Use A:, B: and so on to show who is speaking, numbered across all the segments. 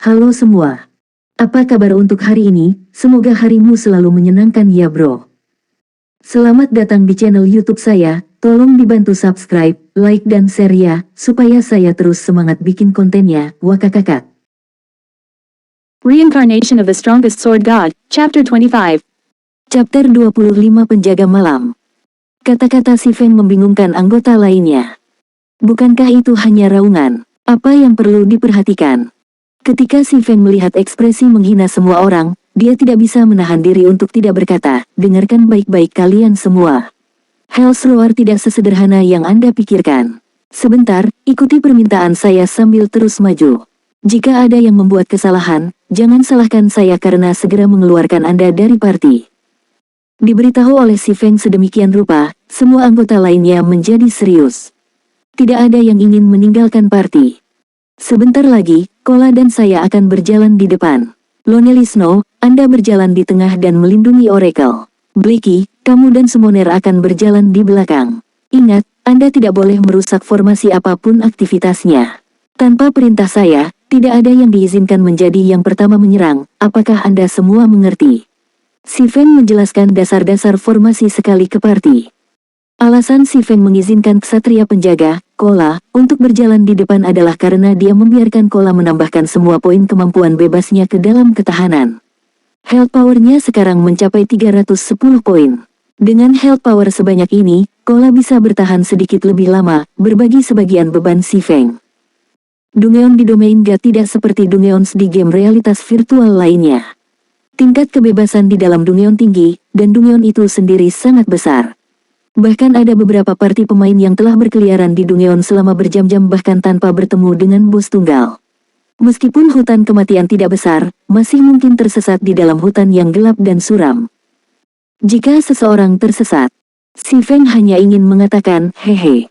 A: Halo semua. Apa kabar untuk hari ini? Semoga harimu selalu menyenangkan ya bro. Selamat datang di channel YouTube saya. Tolong dibantu subscribe, like dan share ya, supaya saya terus semangat bikin kontennya. Wakakakak.
B: Reincarnation of the Strongest Sword God, Chapter 25.
A: Chapter 25 Penjaga Malam. Kata-kata si Feng membingungkan anggota lainnya. Bukankah itu hanya raungan? Apa yang perlu diperhatikan? Ketika si Feng melihat ekspresi menghina semua orang, dia tidak bisa menahan diri untuk tidak berkata, dengarkan baik-baik kalian semua. Hell's Roar tidak sesederhana yang Anda pikirkan. Sebentar, ikuti permintaan saya sambil terus maju. Jika ada yang membuat kesalahan, jangan salahkan saya karena segera mengeluarkan Anda dari party. Diberitahu oleh si Feng sedemikian rupa, semua anggota lainnya menjadi serius. Tidak ada yang ingin meninggalkan party. Sebentar lagi, Kola dan saya akan berjalan di depan. Lonely Snow, Anda berjalan di tengah dan melindungi Oracle. Blackie, kamu dan Summoner akan berjalan di belakang. Ingat, Anda tidak boleh merusak formasi apapun aktivitasnya. Tanpa perintah saya, tidak ada yang diizinkan menjadi yang pertama menyerang. Apakah Anda semua mengerti? Si Feng menjelaskan dasar-dasar formasi sekali ke party. Alasan si Feng mengizinkan ksatria penjaga, Kola, untuk berjalan di depan adalah karena dia membiarkan Kola menambahkan semua poin kemampuan bebasnya ke dalam ketahanan. Health power-nya sekarang mencapai 310 poin. Dengan health power sebanyak ini, Kola bisa bertahan sedikit lebih lama, berbagi sebagian beban si Feng. Dungeon di domain God tidak seperti Dungeons di game realitas virtual lainnya. Tingkat kebebasan di dalam Dungeon tinggi, dan Dungeon itu sendiri sangat besar. Bahkan ada beberapa party pemain yang telah berkeliaran di Dungeon selama berjam-jam bahkan tanpa bertemu dengan bos tunggal. Meskipun hutan kematian tidak besar, masih mungkin tersesat di dalam hutan yang gelap dan suram. Jika seseorang tersesat, si Feng hanya ingin mengatakan, hehe.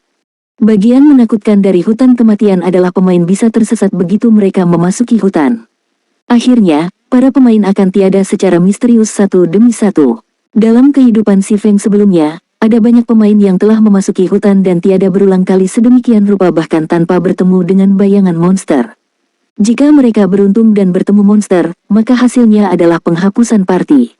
A: Bagian menakutkan dari hutan kematian adalah pemain bisa tersesat begitu mereka memasuki hutan. Akhirnya, para pemain akan tiada secara misterius satu demi satu. Dalam kehidupan si Feng sebelumnya, ada banyak pemain yang telah memasuki hutan dan tiada berulang kali sedemikian rupa bahkan tanpa bertemu dengan bayangan monster. Jika mereka beruntung dan bertemu monster, maka hasilnya adalah penghapusan party.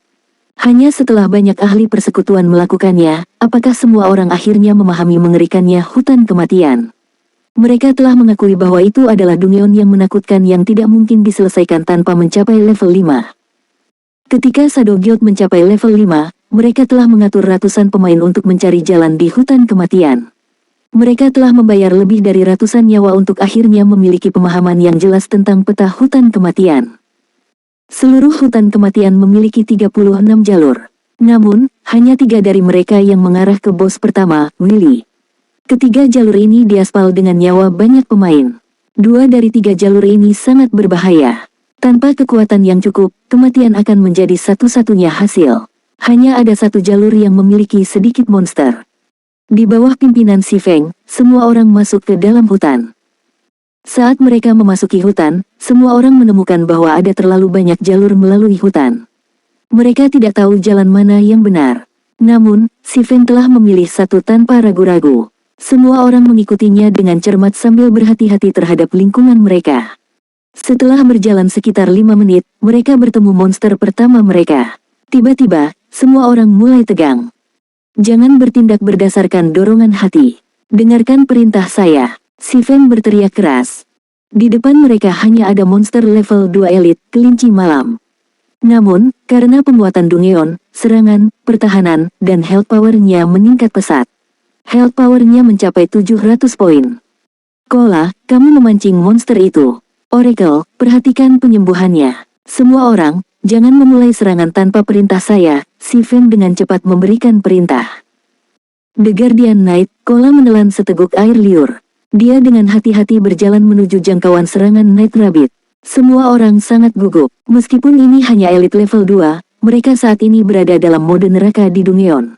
A: Hanya setelah banyak ahli persekutuan melakukannya, apakah semua orang akhirnya memahami mengerikannya hutan kematian. Mereka telah mengakui bahwa itu adalah Dungeon yang menakutkan yang tidak mungkin diselesaikan tanpa mencapai level 5. Ketika Shadow Guild mencapai level 5, mereka telah mengatur ratusan pemain untuk mencari jalan di hutan kematian. Mereka telah membayar lebih dari ratusan nyawa untuk akhirnya memiliki pemahaman yang jelas tentang peta hutan kematian. Seluruh hutan kematian memiliki 36 jalur. Namun, hanya 3 dari mereka yang mengarah ke bos pertama, Willy. Ketiga jalur ini diaspal dengan nyawa banyak pemain. 2 dari 3 jalur ini sangat berbahaya. Tanpa kekuatan yang cukup, kematian akan menjadi satu-satunya hasil. Hanya ada 1 jalur yang memiliki sedikit monster. Di bawah pimpinan si Feng, semua orang masuk ke dalam hutan. Saat mereka memasuki hutan, semua orang menemukan bahwa ada terlalu banyak jalur melalui hutan. Mereka tidak tahu jalan mana yang benar. Namun, si Feng telah memilih satu tanpa ragu-ragu. Semua orang mengikutinya dengan cermat sambil berhati-hati terhadap lingkungan mereka. Setelah berjalan sekitar 5 menit, mereka bertemu monster pertama mereka. Tiba-tiba, semua orang mulai tegang. Jangan bertindak berdasarkan dorongan hati. Dengarkan perintah saya, si Feng berteriak keras. Di depan mereka hanya ada monster level 2 elit, kelinci malam. Namun, karena penguatan Dungeon, serangan, pertahanan, dan health power-nya meningkat pesat. Health power-nya mencapai 700 poin. Kola, kamu memancing monster itu. Oracle, perhatikan penyembuhannya. Semua orang, jangan memulai serangan tanpa perintah saya, si Feng dengan cepat memberikan perintah. The Guardian Knight, Kola menelan seteguk air liur. Dia dengan hati-hati berjalan menuju jangkauan serangan Night Rabbit. Semua orang sangat gugup. Meskipun ini hanya elit level 2, mereka saat ini berada dalam mode neraka di Dungeon.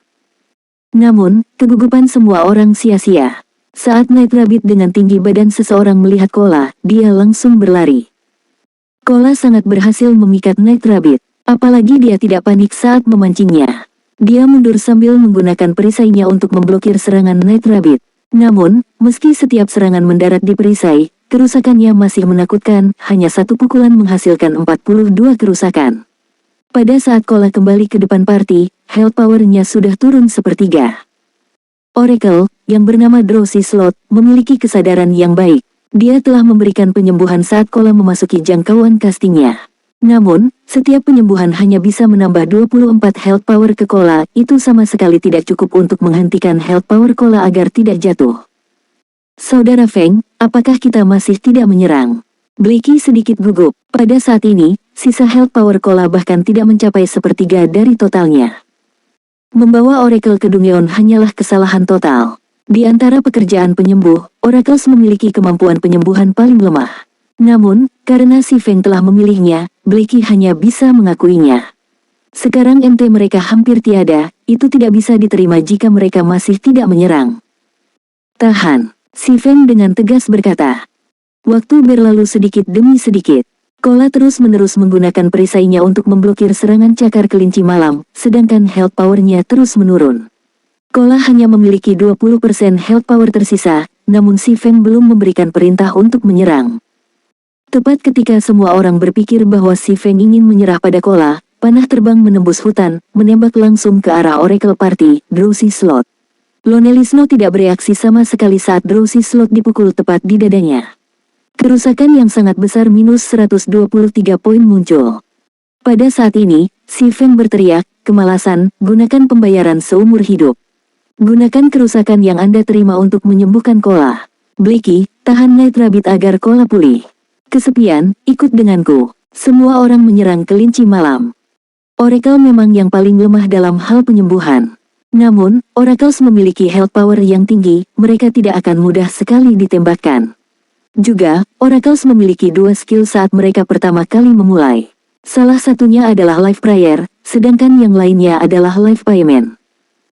A: Namun, kegugupan semua orang sia-sia. Saat Night Rabbit dengan tinggi badan seseorang melihat Kola, dia langsung berlari. Kola sangat berhasil memikat Night Rabbit. Apalagi dia tidak panik saat memancingnya. Dia mundur sambil menggunakan perisainya untuk memblokir serangan Night Rabbit. Namun, meski setiap serangan mendarat di perisai, kerusakannya masih menakutkan, hanya satu pukulan menghasilkan 42 kerusakan. Pada saat Kola kembali ke depan party, health power-nya sudah turun sepertiga. Oracle, yang bernama Drowsy Slot, memiliki kesadaran yang baik. Dia telah memberikan penyembuhan saat Kola memasuki jangkauan castingnya. Namun, setiap penyembuhan hanya bisa menambah 24 health power ke Kola, itu sama sekali tidak cukup untuk menghentikan health power Kola agar tidak jatuh. Saudara Feng, apakah kita masih tidak menyerang? Blackie sedikit gugup. Pada saat ini, sisa health power Kola bahkan tidak mencapai sepertiga dari totalnya. Membawa Oracle ke Dungeon hanyalah kesalahan total. Di antara pekerjaan penyembuh, Oracle memiliki kemampuan penyembuhan paling lemah. Namun, karena si Feng telah memilihnya, Blackie hanya bisa mengakuinya. Sekarang MT mereka hampir tiada, itu tidak bisa diterima jika mereka masih tidak menyerang. Tahan. Si Feng dengan tegas berkata. Waktu berlalu sedikit demi sedikit. Kola terus-menerus menggunakan perisainya untuk memblokir serangan cakar kelinci malam, sedangkan health power-nya terus menurun. Kola hanya memiliki 20% health power tersisa, namun si Feng belum memberikan perintah untuk menyerang. Tepat ketika semua orang berpikir bahwa si Feng ingin menyerah pada Kola, panah terbang menembus hutan, menembak langsung ke arah Oracle Party, Drowsy Slot. Lonelisno tidak bereaksi sama sekali saat Drowsy Slot dipukul tepat di dadanya. Kerusakan yang sangat besar minus 123 poin muncul. Pada saat ini, si Feng berteriak, kemalasan, gunakan pembayaran seumur hidup. Gunakan kerusakan yang Anda terima untuk menyembuhkan Kola. Blackie, tahan Night Rabbit agar Kola pulih. Kesepian, ikut denganku. Semua orang menyerang kelinci malam. Oracle memang yang paling lemah dalam hal penyembuhan. Namun, Oracle memiliki health power yang tinggi, mereka tidak akan mudah sekali ditembakkan. Juga, Oracle memiliki dua skill saat mereka pertama kali memulai. Salah satunya adalah Life Prayer, sedangkan yang lainnya adalah Life Payment.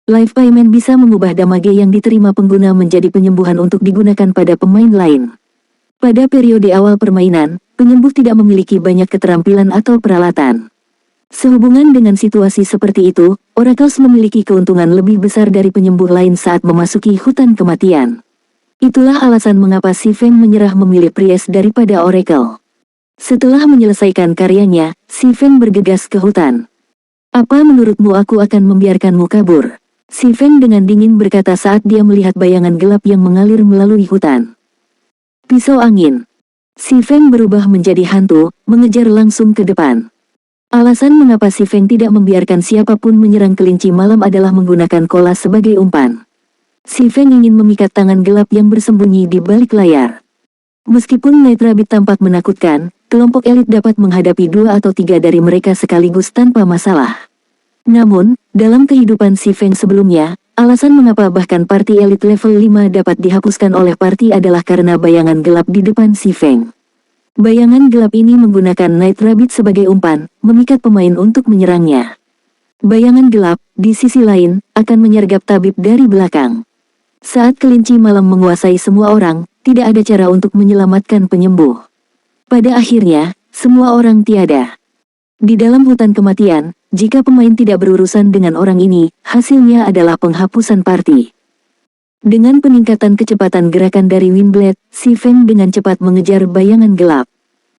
A: Life Payment bisa mengubah damage yang diterima pengguna menjadi penyembuhan untuk digunakan pada pemain lain. Pada periode awal permainan, penyembuh tidak memiliki banyak keterampilan atau peralatan. Sehubungan dengan situasi seperti itu, Oracle memiliki keuntungan lebih besar dari penyembuh lain saat memasuki hutan kematian. Itulah alasan mengapa si Feng menyerah memilih Priest daripada Oracle. Setelah menyelesaikan karyanya, si Feng bergegas ke hutan. Apa menurutmu aku akan membiarkanmu kabur? Si Feng dengan dingin berkata saat dia melihat bayangan gelap yang mengalir melalui hutan. Pisau angin. Si Feng berubah menjadi hantu, mengejar langsung ke depan. Alasan mengapa si Feng tidak membiarkan siapapun menyerang kelinci malam adalah menggunakan Kola sebagai umpan. Si Feng ingin memikat tangan gelap yang bersembunyi di balik layar. Meskipun Night Rabbit tampak menakutkan, kelompok elit dapat menghadapi 2 atau 3 dari mereka sekaligus tanpa masalah. Namun, dalam kehidupan si Feng sebelumnya, alasan mengapa bahkan party elit level 5 dapat dihapuskan oleh party adalah karena bayangan gelap di depan si Feng. Bayangan gelap ini menggunakan Night Rabbit sebagai umpan, memikat pemain untuk menyerangnya. Bayangan gelap, di sisi lain, akan menyergap tabib dari belakang. Saat kelinci malam menguasai semua orang, tidak ada cara untuk menyelamatkan penyembuh. Pada akhirnya, semua orang tiada. Di dalam hutan kematian, jika pemain tidak berurusan dengan orang ini, hasilnya adalah penghapusan party. Dengan peningkatan kecepatan gerakan dari Windblade, si Feng dengan cepat mengejar bayangan gelap.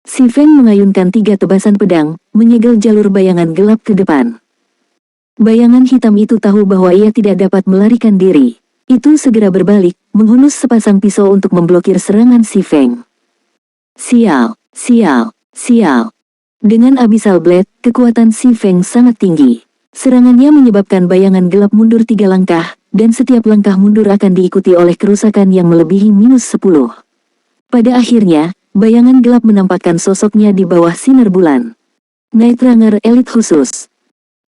A: Si Feng mengayunkan 3 tebasan pedang, menyegel jalur bayangan gelap ke depan. Bayangan hitam itu tahu bahwa ia tidak dapat melarikan diri. Itu segera berbalik, menghunus sepasang pisau untuk memblokir serangan si Feng. Sial, sial, sial. Dengan Abyssal Blade, kekuatan si Feng sangat tinggi. Serangannya menyebabkan bayangan gelap mundur 3 langkah, dan setiap langkah mundur akan diikuti oleh kerusakan yang melebihi minus 10. Pada akhirnya, bayangan gelap menampakkan sosoknya di bawah sinar bulan. Night Ranger Elite Khusus.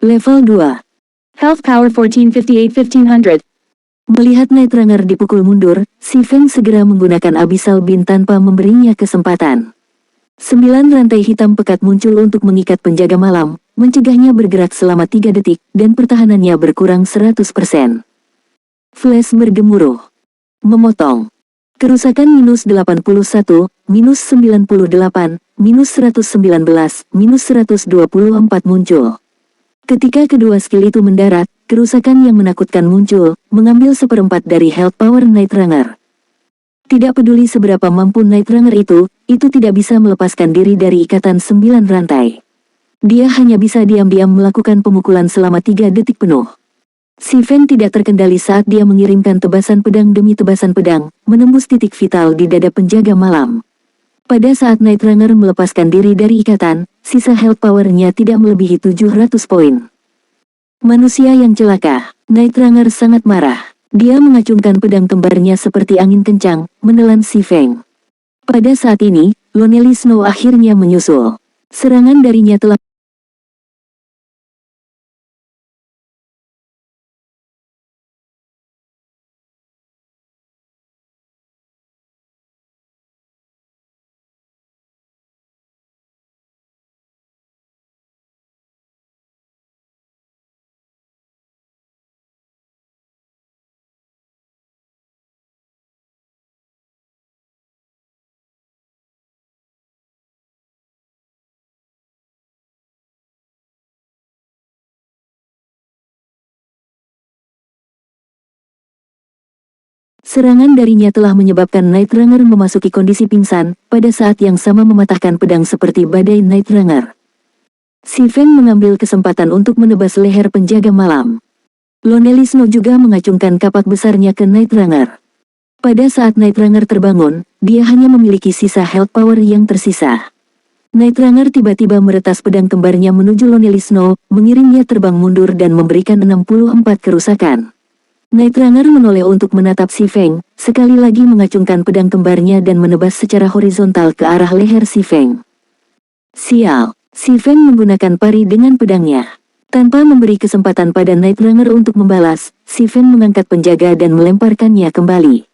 A: Level 2.
B: Health Power 1458-1500.
A: Melihat Night Ranger dipukul mundur, si Feng segera menggunakan Abyssal Beam tanpa memberinya kesempatan. 9 rantai hitam pekat muncul untuk mengikat penjaga malam, mencegahnya bergerak selama 3 detik, dan pertahanannya berkurang 100%. Flash bergemuruh. Memotong. Kerusakan minus 81, minus 98, minus 119, minus 124 muncul. Ketika kedua skill itu mendarat, kerusakan yang menakutkan muncul, mengambil 1/4 dari health power Night Ranger. Tidak peduli seberapa mampu Night Runner itu tidak bisa melepaskan diri dari ikatan 9 rantai. Dia hanya bisa diam-diam melakukan pemukulan selama 3 detik penuh. Si Feng tidak terkendali saat dia mengirimkan tebasan pedang demi tebasan pedang, menembus titik vital di dada penjaga malam. Pada saat Night Runner melepaskan diri dari ikatan, sisa health power-nya tidak melebihi 700 poin. Manusia yang celaka. Night Runner sangat marah. Dia mengacungkan pedang kembarnya seperti angin kencang, menelan si Feng. Pada saat ini, Lonely Snow akhirnya menyusul. Serangan darinya telah Serangan darinya telah menyebabkan Night Runner memasuki kondisi pingsan, pada saat yang sama mematahkan pedang seperti badai Night Runner. Si Feng mengambil kesempatan untuk menebas leher penjaga malam. Lonely Snow juga mengacungkan kapak besarnya ke Night Runner. Pada saat Night Runner terbangun, dia hanya memiliki sisa health power yang tersisa. Night Runner tiba-tiba meretas pedang kembarnya menuju Lonely Snow, mengirimnya terbang mundur dan memberikan 64 kerusakan. Night Runner menoleh untuk menatap si Feng, sekali lagi mengacungkan pedang kembarnya dan menebas secara horizontal ke arah leher si Feng. Sial, si Feng menggunakan pari dengan pedangnya. Tanpa memberi kesempatan pada Night Runner untuk membalas, si Feng mengangkat penjaga dan melemparkannya kembali.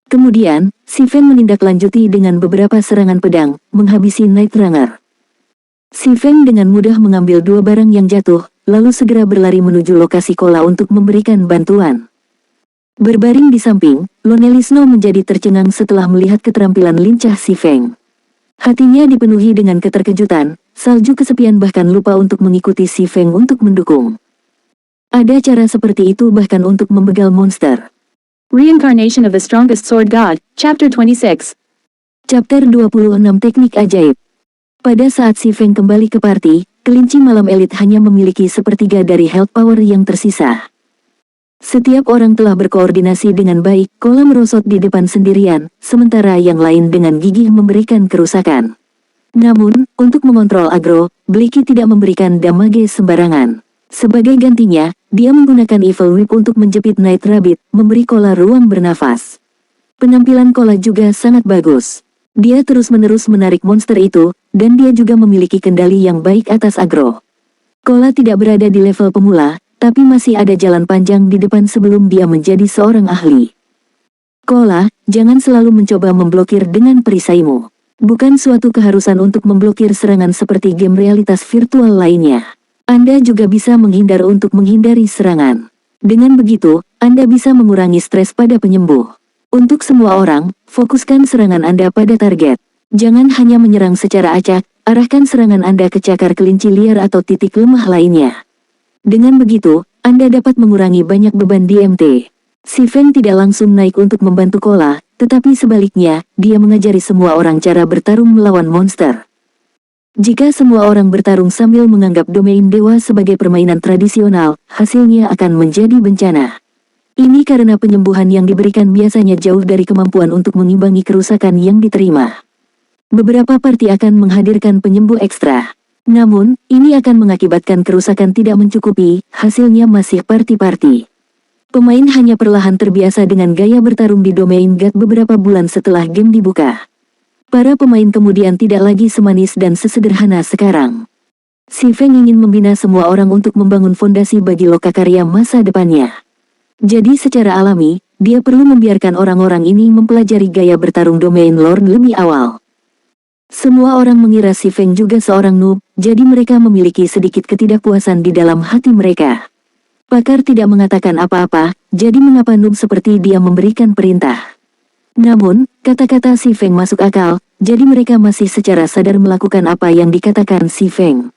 A: Kemudian, si Feng menindaklanjuti dengan beberapa serangan pedang, menghabisi Night Runner. Si Feng dengan mudah mengambil 2 barang yang jatuh, lalu segera berlari menuju lokasi Kola untuk memberikan bantuan. Berbaring di samping, Lonely Snow menjadi tercengang setelah melihat keterampilan lincah si Feng. Hatinya dipenuhi dengan keterkejutan, salju kesepian bahkan lupa untuk mengikuti si Feng untuk mendukung. Ada cara seperti itu bahkan untuk membegal monster.
B: Reincarnation of the Strongest Sword God, Chapter 26.
A: Chapter 26 Teknik Ajaib. Pada saat si Feng kembali ke party, kelinci malam elit hanya memiliki sepertiga dari health power yang tersisa. Setiap orang telah berkoordinasi dengan baik, Kola merosot di depan sendirian, sementara yang lain dengan gigih memberikan kerusakan. Namun, untuk mengontrol agro, Bliki tidak memberikan damage sembarangan. Sebagai gantinya, dia menggunakan Evil Whip untuk menjepit Night Rabbit, memberi Kola ruang bernafas. Penampilan Kola juga sangat bagus. Dia terus-menerus menarik monster itu, dan dia juga memiliki kendali yang baik atas agro. Kola tidak berada di level pemula, tapi masih ada jalan panjang di depan sebelum dia menjadi seorang ahli. Kola, jangan selalu mencoba memblokir dengan perisaimu. Bukan suatu keharusan untuk memblokir serangan seperti game realitas virtual lainnya. Anda juga bisa menghindar untuk menghindari serangan. Dengan begitu, Anda bisa mengurangi stres pada penyembuh. Untuk semua orang, fokuskan serangan Anda pada target. Jangan hanya menyerang secara acak, arahkan serangan Anda ke cakar kelinci liar atau titik lemah lainnya. Dengan begitu, Anda dapat mengurangi banyak beban di MT. Si Feng tidak langsung naik untuk membantu Kola, tetapi sebaliknya, dia mengajari semua orang cara bertarung melawan monster. Jika semua orang bertarung sambil menganggap domain dewa sebagai permainan tradisional, hasilnya akan menjadi bencana. Ini karena penyembuhan yang diberikan biasanya jauh dari kemampuan untuk mengimbangi kerusakan yang diterima. Beberapa party akan menghadirkan penyembuh ekstra. Namun, ini akan mengakibatkan kerusakan tidak mencukupi, hasilnya masih party-party. Pemain hanya perlahan terbiasa dengan gaya bertarung di domain God beberapa bulan setelah game dibuka. Para pemain kemudian tidak lagi semanis dan sesederhana sekarang. Si Feng ingin membina semua orang untuk membangun fondasi bagi lokakarya masa depannya. Jadi secara alami, dia perlu membiarkan orang-orang ini mempelajari gaya bertarung domain Lord lebih awal. Semua orang mengira si Feng juga seorang noob, jadi mereka memiliki sedikit ketidakpuasan di dalam hati mereka. Pakar tidak mengatakan apa-apa, jadi mengapa noob seperti dia memberikan perintah? Namun, kata-kata si Feng masuk akal, jadi mereka masih secara sadar melakukan apa yang dikatakan si Feng.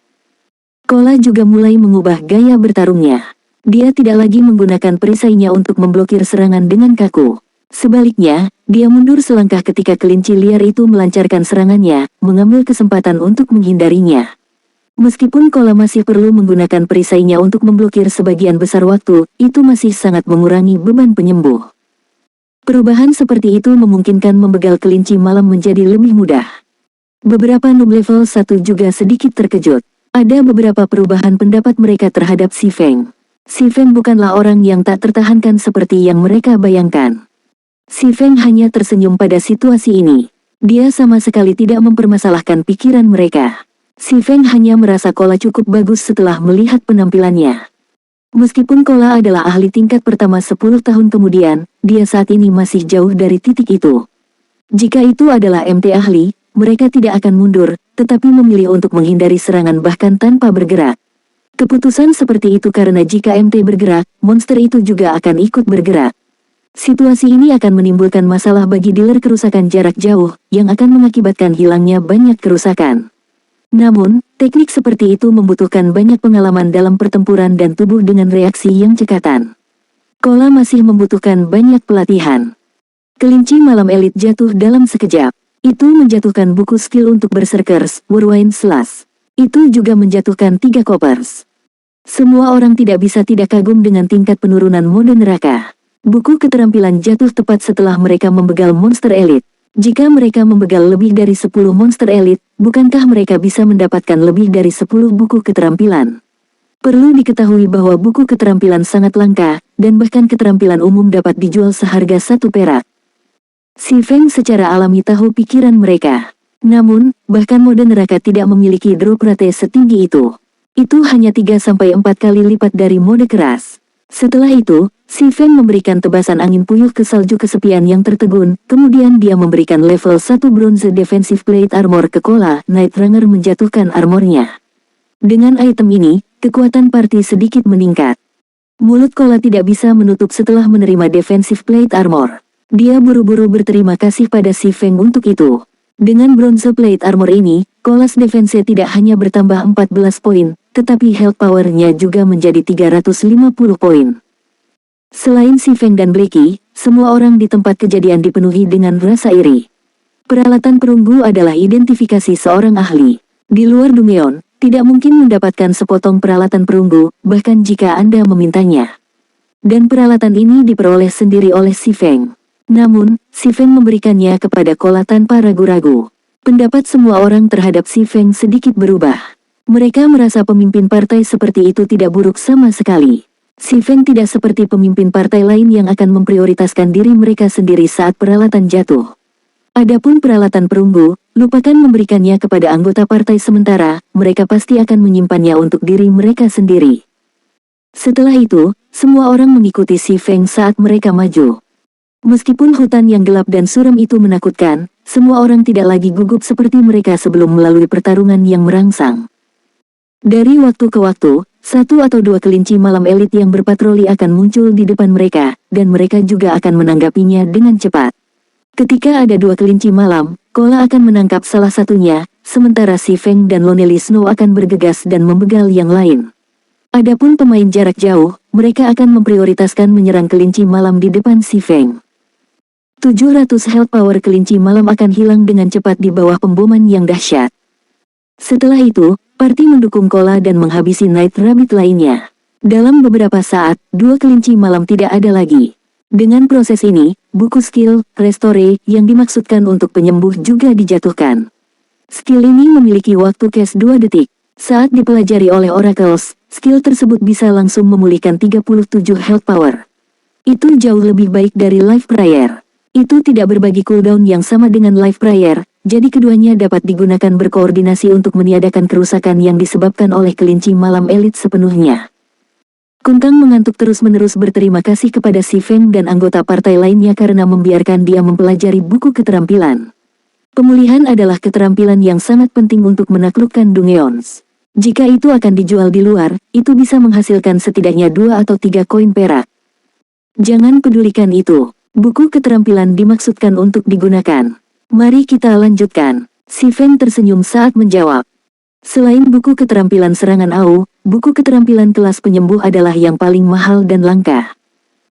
A: Kola juga mulai mengubah gaya bertarungnya. Dia tidak lagi menggunakan perisainya untuk memblokir serangan dengan kaku. Sebaliknya, dia mundur selangkah ketika kelinci liar itu melancarkan serangannya, mengambil kesempatan untuk menghindarinya. Meskipun Kola masih perlu menggunakan perisainya untuk memblokir sebagian besar waktu, itu masih sangat mengurangi beban penyembuh. Perubahan seperti itu memungkinkan membegal kelinci malam menjadi lebih mudah. Beberapa noob level 1 juga sedikit terkejut. Ada beberapa perubahan pendapat mereka terhadap Si Feng. Si Feng bukanlah orang yang tak tertahankan seperti yang mereka bayangkan. Si Feng hanya tersenyum pada situasi ini. Dia sama sekali tidak mempermasalahkan pikiran mereka. Si Feng hanya merasa Kola cukup bagus setelah melihat penampilannya. Meskipun Kola adalah ahli tingkat pertama 10 tahun kemudian, dia saat ini masih jauh dari titik itu. Jika itu adalah MT ahli, mereka tidak akan mundur, tetapi memilih untuk menghindari serangan bahkan tanpa bergerak. Keputusan seperti itu karena jika MT bergerak, monster itu juga akan ikut bergerak. Situasi ini akan menimbulkan masalah bagi dealer kerusakan jarak jauh, yang akan mengakibatkan hilangnya banyak kerusakan. Namun, teknik seperti itu membutuhkan banyak pengalaman dalam pertempuran dan tubuh dengan reaksi yang cekatan. Kola masih membutuhkan banyak pelatihan. Kelinci malam elit jatuh dalam sekejap. Itu menjatuhkan buku skill untuk Berserkers, Whirlwind Slash. Itu juga menjatuhkan 3 koppers. Semua orang tidak bisa tidak kagum dengan tingkat penurunan mode neraka. Buku keterampilan jatuh tepat setelah mereka membegal monster elit. Jika mereka membegal lebih dari 10 monster elit, bukankah mereka bisa mendapatkan lebih dari 10 buku keterampilan? Perlu diketahui bahwa buku keterampilan sangat langka, dan bahkan keterampilan umum dapat dijual seharga 1 perak. Si Feng secara alami tahu pikiran mereka. Namun, bahkan mode neraka tidak memiliki drop rate setinggi itu. Itu hanya 3-4 kali lipat dari mode keras. Setelah itu, Si Feng memberikan tebasan angin puyuh ke salju kesepian yang tertegun, kemudian dia memberikan level 1 bronze defensive plate armor ke Kola. Night Runner menjatuhkan armornya. Dengan item ini, kekuatan party sedikit meningkat. Mulut Kola tidak bisa menutup setelah menerima defensive plate armor. Dia buru-buru berterima kasih pada Si Feng untuk itu. Dengan bronze plate armor ini, Kola's defense tidak hanya bertambah 14 poin, tetapi health power-nya juga menjadi 350 poin. Selain Si Feng dan Blackie, semua orang di tempat kejadian dipenuhi dengan rasa iri. Peralatan perunggu adalah identifikasi seorang ahli. Di luar Dungeon, tidak mungkin mendapatkan sepotong peralatan perunggu, bahkan jika Anda memintanya. Dan peralatan ini diperoleh sendiri oleh Si Feng. Namun, Si Feng memberikannya kepada Kola tanpa ragu-ragu. Pendapat semua orang terhadap Si Feng sedikit berubah. Mereka merasa pemimpin partai seperti itu tidak buruk sama sekali. Si Feng tidak seperti pemimpin partai lain yang akan memprioritaskan diri mereka sendiri saat peralatan jatuh. Adapun peralatan perunggu, lupakan memberikannya kepada anggota partai sementara, mereka pasti akan menyimpannya untuk diri mereka sendiri. Setelah itu, semua orang mengikuti Si Feng saat mereka maju. Meskipun hutan yang gelap dan suram itu menakutkan, semua orang tidak lagi gugup seperti mereka sebelum melalui pertarungan yang merangsang. Dari waktu ke waktu, 1 atau 2 kelinci malam elit yang berpatroli akan muncul di depan mereka, dan mereka juga akan menanggapinya dengan cepat. Ketika ada 2 kelinci malam, Kola akan menangkap salah satunya, sementara Si Feng dan Lonely Snow akan bergegas dan membegal yang lain. Adapun pemain jarak jauh, mereka akan memprioritaskan menyerang kelinci malam di depan Si Feng. 700 health power kelinci malam akan hilang dengan cepat di bawah pemboman yang dahsyat. Setelah itu, party mendukung Kola dan menghabisi Night Rabbit lainnya. Dalam beberapa saat, 2 kelinci malam tidak ada lagi. Dengan proses ini, buku skill, Restore, yang dimaksudkan untuk penyembuh juga dijatuhkan. Skill ini memiliki waktu cast 2 detik. Saat dipelajari oleh Oracles, skill tersebut bisa langsung memulihkan 37 health power. Itu jauh lebih baik dari Life Prayer. Itu tidak berbagi cooldown yang sama dengan Life Prayer, jadi keduanya dapat digunakan berkoordinasi untuk meniadakan kerusakan yang disebabkan oleh kelinci malam elit sepenuhnya. Kungkang mengantuk terus-menerus berterima kasih kepada Si Feng dan anggota partai lainnya karena membiarkan dia mempelajari buku keterampilan. Pemulihan adalah keterampilan yang sangat penting untuk menaklukkan Dungeons. Jika itu akan dijual di luar, itu bisa menghasilkan setidaknya 2 atau 3 koin perak. Jangan pedulikan itu. Buku keterampilan dimaksudkan untuk digunakan. Mari kita lanjutkan. Si Feng tersenyum saat menjawab. Selain buku keterampilan serangan AU, buku keterampilan kelas penyembuh adalah yang paling mahal dan langka.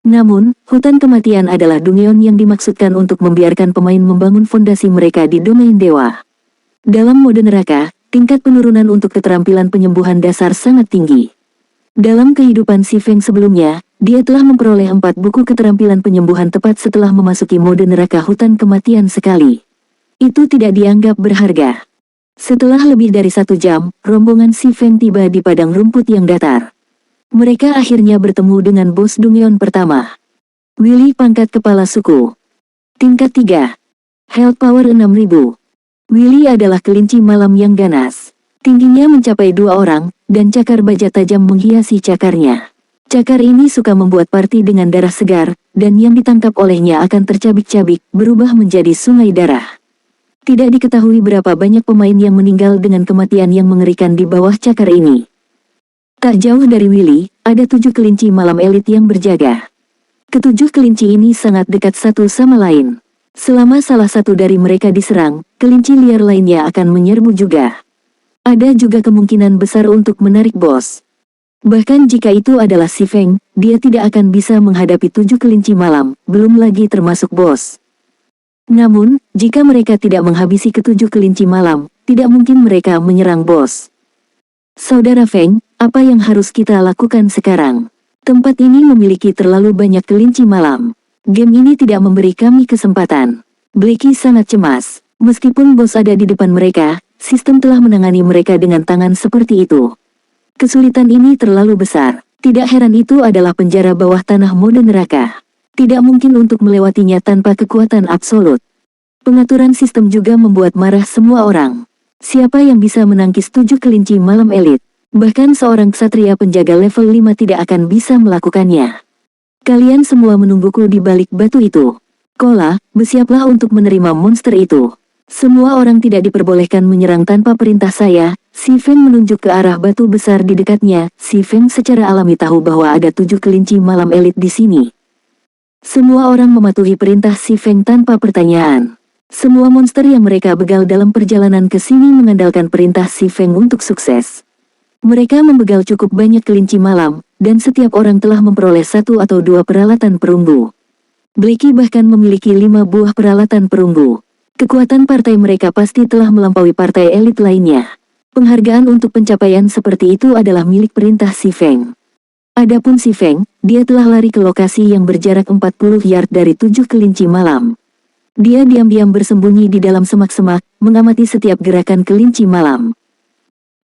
A: Namun, hutan kematian adalah Dungeon yang dimaksudkan untuk membiarkan pemain membangun fondasi mereka di domain dewa. Dalam mode neraka, tingkat penurunan untuk keterampilan penyembuhan dasar sangat tinggi. Dalam kehidupan si Feng sebelumnya, dia telah memperoleh 4 buku keterampilan penyembuhan tepat setelah memasuki mode neraka hutan kematian sekali. Itu tidak dianggap berharga. Setelah lebih dari 1 jam, rombongan si Feng tiba di padang rumput yang datar. Mereka akhirnya bertemu dengan bos Dungeon pertama. Willy, pangkat kepala suku. Tingkat 3. Health Power 6000. Willy adalah kelinci malam yang ganas. Tingginya mencapai 2 orang, dan cakar baja tajam menghiasi cakarnya. Cakar ini suka membuat parti dengan darah segar, dan yang ditangkap olehnya akan tercabik-cabik, berubah menjadi sungai darah. Tidak diketahui berapa banyak pemain yang meninggal dengan kematian yang mengerikan di bawah cakar ini. Tak jauh dari Willy, ada 7 kelinci malam elit yang berjaga. Ketujuh kelinci ini sangat dekat satu sama lain. Selama salah satu dari mereka diserang, kelinci liar lainnya akan menyerbu juga. Ada juga kemungkinan besar untuk menarik bos. Bahkan jika itu adalah si Feng, dia tidak akan bisa menghadapi 7 kelinci malam, belum lagi termasuk bos. Namun, jika mereka tidak menghabisi ketujuh kelinci malam, tidak mungkin mereka menyerang bos. Saudara Feng, apa yang harus kita lakukan sekarang? Tempat ini memiliki terlalu banyak kelinci malam. Game ini tidak memberi kami kesempatan. Blackie sangat cemas. Meskipun bos ada di depan mereka, sistem telah menangani mereka dengan tangan seperti itu. Kesulitan ini terlalu besar. Tidak heran itu adalah penjara bawah tanah mode neraka. Tidak mungkin untuk melewatinya tanpa kekuatan absolut. Pengaturan sistem juga membuat marah semua orang. Siapa yang bisa menangkis 7 kelinci malam elit? Bahkan seorang ksatria penjaga level 5 tidak akan bisa melakukannya. Kalian semua menungguku di balik batu itu. Kola, bersiaplah untuk menerima monster itu. Semua orang tidak diperbolehkan menyerang tanpa perintah saya. Si Feng menunjuk ke arah batu besar di dekatnya. Si Feng secara alami tahu bahwa ada 7 kelinci malam elit di sini. Semua orang mematuhi perintah si Feng tanpa pertanyaan. Semua monster yang mereka begal dalam perjalanan ke sini mengandalkan perintah si Feng untuk sukses. Mereka membegal cukup banyak kelinci malam, dan setiap orang telah memperoleh 1 atau 2 peralatan perunggu. Blackie bahkan memiliki 5 buah peralatan perunggu. Kekuatan partai mereka pasti telah melampaui partai elit lainnya. Penghargaan untuk pencapaian seperti itu adalah milik perintah si Feng. Adapun si Feng, dia telah lari ke lokasi yang berjarak 40 yard dari 7 kelinci malam. Dia diam-diam bersembunyi di dalam semak-semak, mengamati setiap gerakan kelinci malam.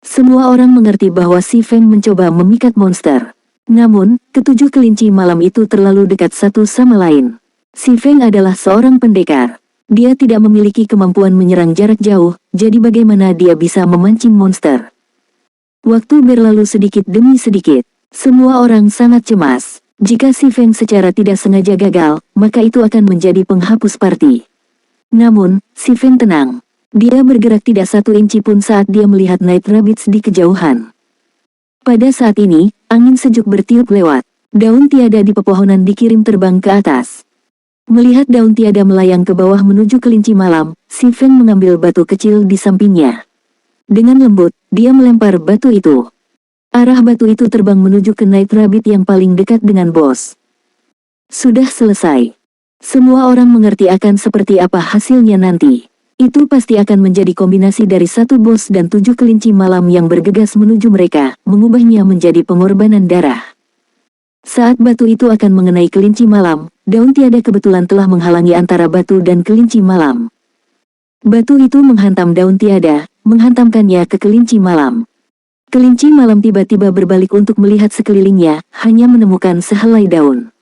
A: Semua orang mengerti bahwa si Feng mencoba memikat monster. Namun, ketujuh kelinci malam itu terlalu dekat satu sama lain. Si Feng adalah seorang pendekar. Dia tidak memiliki kemampuan menyerang jarak jauh, jadi bagaimana dia bisa memancing monster? Waktu berlalu sedikit demi sedikit. Semua orang sangat cemas. Jika si Feng secara tidak sengaja gagal, maka itu akan menjadi penghapus party. Namun, si Feng tenang. Dia bergerak tidak 1 inci pun saat dia melihat Night Rabbits di kejauhan. Pada saat ini, angin sejuk bertiup lewat. Daun tiada di pepohonan dikirim terbang ke atas. Melihat daun tiada melayang ke bawah menuju kelinci malam, si Feng mengambil batu kecil di sampingnya. Dengan lembut, dia melempar batu itu. Arah batu itu terbang menuju ke Night Rabbit yang paling dekat dengan bos. Sudah selesai. Semua orang mengerti akan seperti apa hasilnya nanti. Itu pasti akan menjadi kombinasi dari 1 bos dan 7 kelinci malam yang bergegas menuju mereka, mengubahnya menjadi pengorbanan darah. Saat batu itu akan mengenai kelinci malam, daun tiada kebetulan telah menghalangi antara batu dan kelinci malam. Batu itu menghantam daun tiada, menghantamkannya ke kelinci malam. Kelinci malam tiba-tiba berbalik untuk melihat sekelilingnya, hanya menemukan sehelai daun.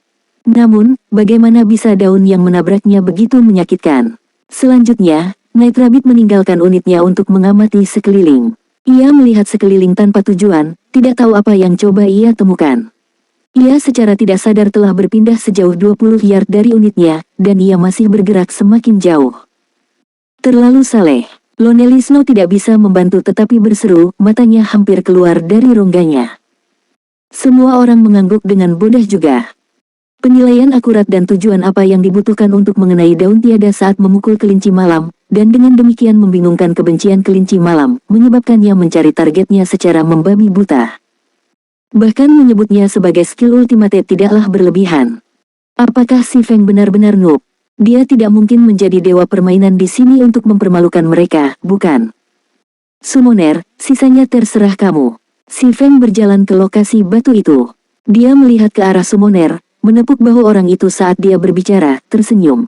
A: Namun, bagaimana bisa daun yang menabraknya begitu menyakitkan? Selanjutnya, Night Rabbit meninggalkan unitnya untuk mengamati sekeliling. Ia melihat sekeliling tanpa tujuan, tidak tahu apa yang coba ia temukan. Ia secara tidak sadar telah berpindah sejauh 20 yard dari unitnya, dan ia masih bergerak semakin jauh. Terlalu saleh. Lonely Snow tidak bisa membantu tetapi berseru, matanya hampir keluar dari rongganya. Semua orang mengangguk dengan bodoh juga. Penilaian akurat dan tujuan apa yang dibutuhkan untuk mengenai daun tiada saat memukul kelinci malam, dan dengan demikian membingungkan kebencian kelinci malam, menyebabkannya mencari targetnya secara membabi buta. Bahkan menyebutnya sebagai skill ultimate tidaklah berlebihan. Apakah si Feng benar-benar noob? Dia tidak mungkin menjadi dewa permainan di sini untuk mempermalukan mereka, bukan? Summoner, sisanya terserah kamu. Si Feng berjalan ke lokasi batu itu. Dia melihat ke arah Summoner, menepuk bahu orang itu saat dia berbicara, tersenyum.